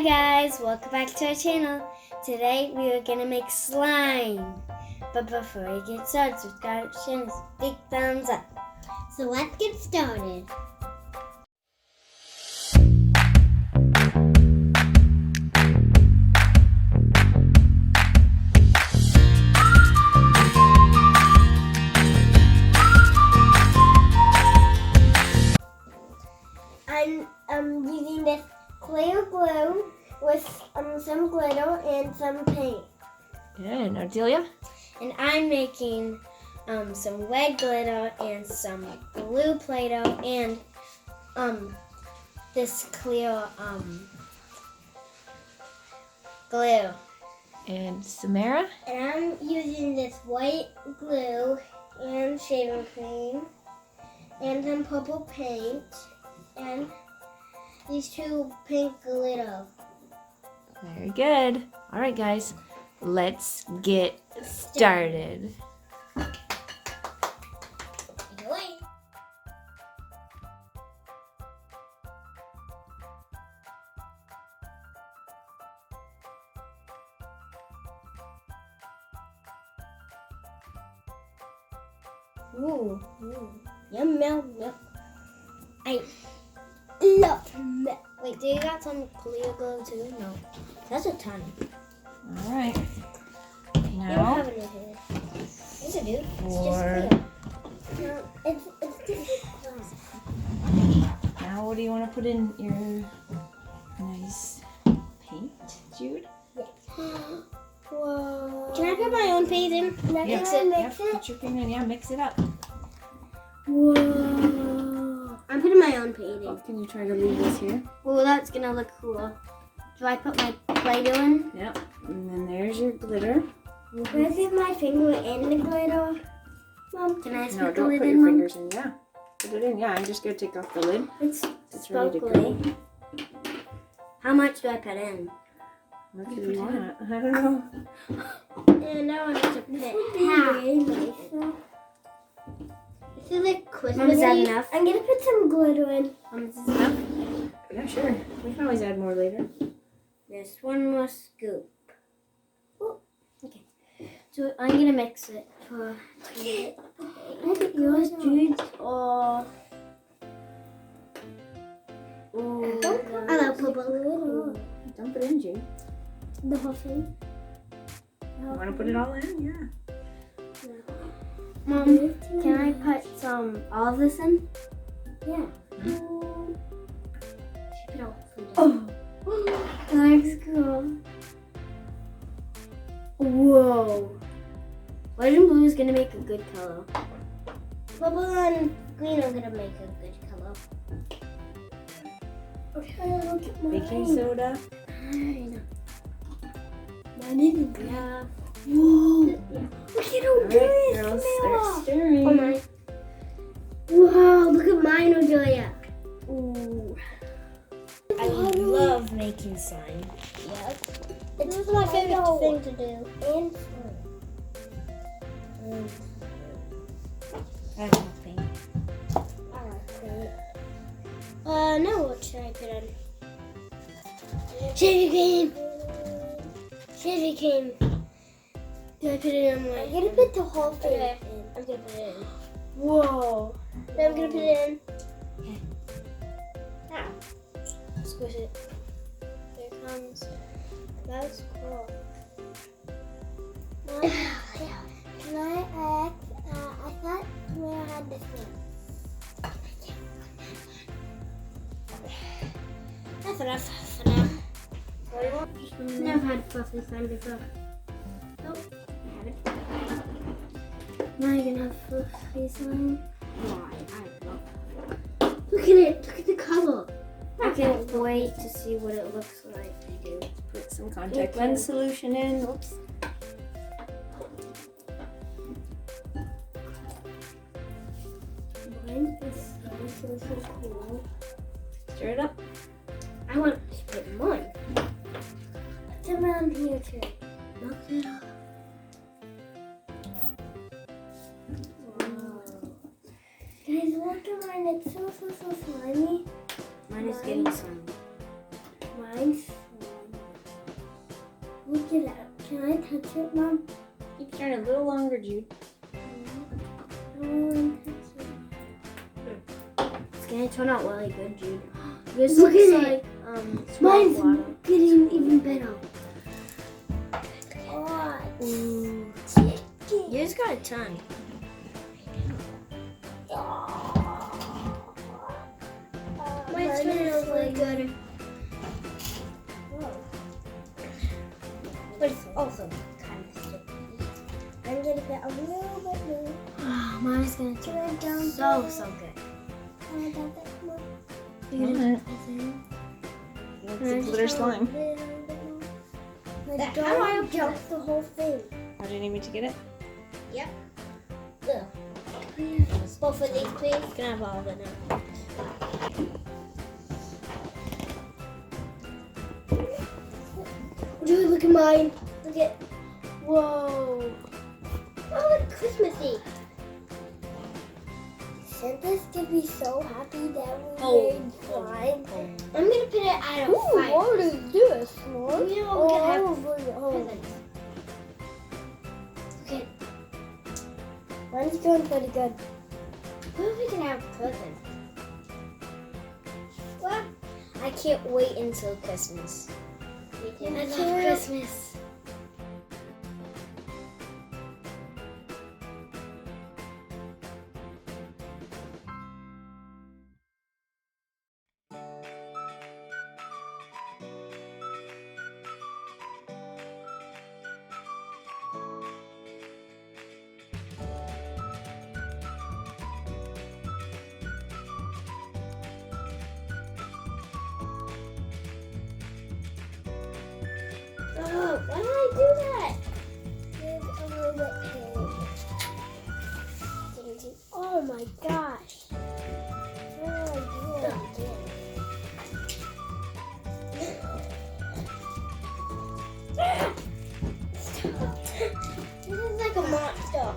guys, welcome back to our channel. Today we are gonna make slime. But before we get started, subscribe, share, and big thumbs up. So let's get started. I'm using this clear glue with some glitter and some paint. Good. Ardelia? And I'm making some red glitter and some blue Play-Doh and this clear glue. And Samara? And I'm using this white glue and shaving cream and some purple paint and these two pink glitter. Very good. All right, guys. Let's get started. Ooh. Yum, yum, yum. I love milk. Wait, do you got some clear glue too? No. That's a ton. All right. You don't Now, have any here. Yes, I do. It's for- just clear. No, it's just glass. now what do you want to put in your nice paint, Jude? Whoa. Can I put my own paint in? Can I mix it? Put your paint in. Yeah, mix it up. Whoa. I'm putting my own paint in. Can you try to leave this here? Well, that's gonna look cool. Do I put my Play-Doh in? Yep. And then there's your glitter. Can I dip my finger in the glitter? Mom, can I No, stick the don't lid put in, your Mom? fingers in. Yeah. Put it in. Yeah, I'm just going to take off the lid. It's It's ready to go. sparkly. How much do I put in? What do you want? I don't know. And now I have to put half. This is like Christmas. Is that enough? I'm gonna put some glitter in. Is this enough? Yeah, sure. We can always add more later. There's one more scoop. Oh, okay. So I'm gonna mix it for. I think yours, Jude's, or. I love purple. Dump it in, Jude. The whole thing. You want to put it all in? Yeah. Mom, can I put all of this in? Yeah. Oh, that looks cool. Whoa. White and blue is gonna make a good color. Purple and green are gonna make a good color. Okay, look at mine. Baking soda. Mine isn't good. Yeah. Whoa. Look at how good it is. Girls, start stirring. Oh my. Wow, look at mine, Odelia. Ooh. I love making slime. Yep. It's my favorite thing to do. And I love paint. I like paint. Now what should I put in? Shaving cream. Shaving cream. Do I put it in my... I'm gonna put the whole thing in. I'm gonna put it in. Whoa. Then I'm gonna put it in. Okay. Now, squish it. There it comes. That's cool. Can I ask, I thought Mira had this one. That's enough for now. Never had fluffy slime before. Nope. Now you're gonna have fluffy slime. Why? I love it. Look at it. Look at the color. I can't wait to see what it looks like. I do. Put some contact lens solution in. Oops. Mine is so cool. Stir it up. I want to put mine. It's around here too. Look it up. Wow. Guys, look at mine. It's so slimy. Mine is getting slimy. Mine's slimy. Look at that. Can I touch it, Mom? Keep trying a little longer, Jude. I want to touch it. It's gonna turn out really good, Jude. This Look looks at like it. small Mine's water. getting even better. Oh, Ooh. chicken. You just got a ton. Mine's turning out really good. But it's also kind of sticky. I'm gonna get a little bit more. Mine is gonna turn out down so there. good. Alright. It's a glitter slime. Like, How do don't I open jump the whole thing. How do you need me to get it? Yep. Both of these, please. You can have all of it now. Dude, look at mine. Look at. Whoa. Oh, look, Christmassy. Santa's gonna be so happy that we made slime. I'm gonna put it out of five. What is this, Mom? You know, we can have presents. Okay. Mine's going pretty good. What if we can have presents? What? I can't wait until Christmas. I I love love Christmas. Oh, why did I do that? There's a little bit pink. Oh my gosh. What did I do again? This is like a monster.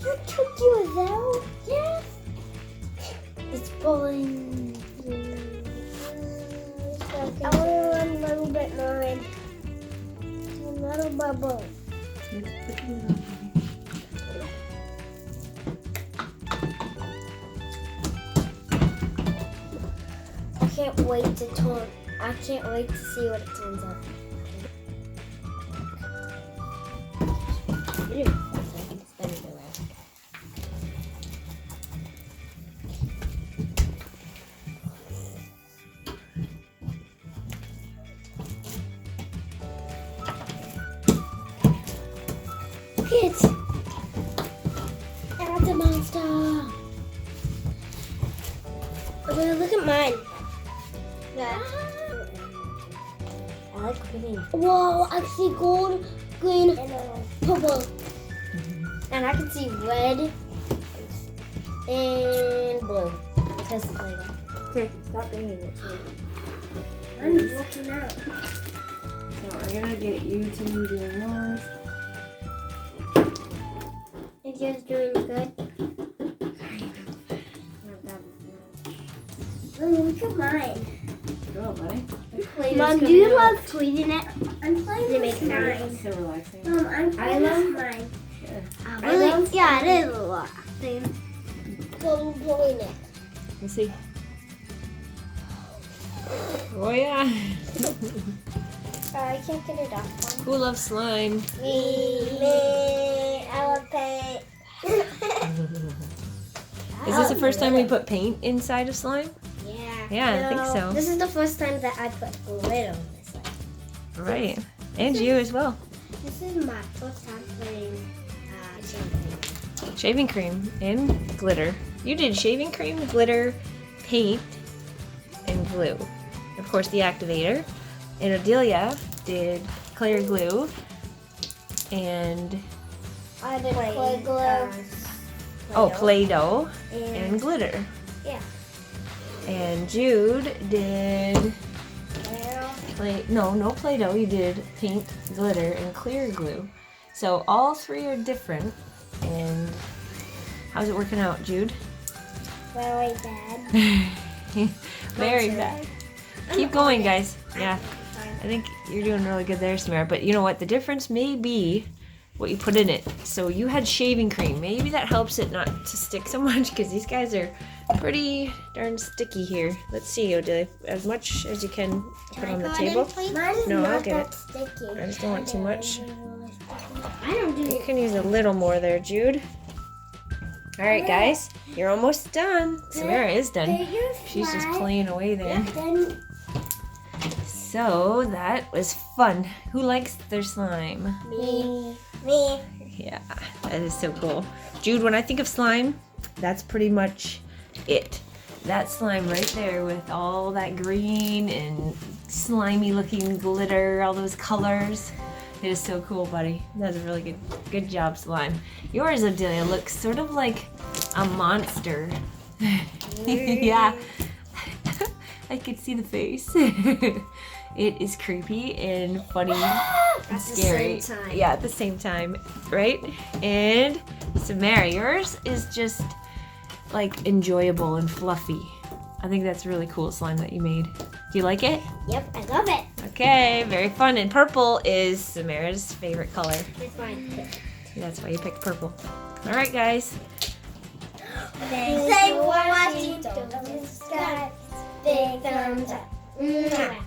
You took you out? Yes. It's pulling. I want a little bit more in. A little bubble. I can't wait to turn. I can't wait to see what it turns out. It's a monster. Okay, look at mine. I like green. Whoa, I see gold, green, purple. And I can see red and blue. Because it's like that. Okay, stop bringing it to me. I'm looking out. So I'm gonna get you to do yours. Is yours doing good? Oh, look at mine. Go, buddy. Mom, do you love tweeting it? I'm playing They with make mine. So relaxing. Mom, I'm playing with mine. Yeah, it is a lot. Go blowing it. Let's see. Oh yeah. I can't get it off. Who loves slime? Me, I love paint. Is this the first time we put paint inside of slime? Yeah. Yeah, I think so. This is the first time that I put glitter on this one. Right. And you as well. This is my first time putting champagne. Shaving cream and glitter. You did shaving cream, glitter, paint, and glue. Of course, the activator. And Adelia did clear glue and I did clay glue. Play-Doh and glitter. Yeah. And Jude did no Play-Doh. You did paint, glitter, and clear glue. So all three are different. And how's it working out, Jude? Very bad. Very bad. Keep going, guys. Yeah. I think you're doing really good there, Samara. But you know what? The difference may be what you put in it. So you had shaving cream. Maybe that helps it not to stick so much because these guys are pretty darn sticky here. Let's see, Odelia, as much as you can put on the table. Mine's No, not I'll get that it. sticky. I just don't want too much. I don't do You can use a little more there, Jude. All right, guys, you're almost done. Samara is done. She's just playing away there. Then So that was fun. Who likes their slime? me. Yeah, that is so cool. Jude, when I think of slime, that's pretty much it. That slime right there with all that green and slimy looking glitter, all those colors. It is so cool, buddy. That was a really good job, slime. Yours, Odelia, looks sort of like a monster. Yeah, I could see the face. It is creepy and funny and scary. same time. Yeah, at the same time, right? And Samara, yours is just like enjoyable and fluffy. I think that's really cool slime that you made. Do you like it? Yep, I love it. Okay, very fun. And purple is Samara's favorite color. It's mine. That's why you picked purple. All right, guys. Thanks for watching. Don't forget to subscribe. Big thumbs up. Mwah.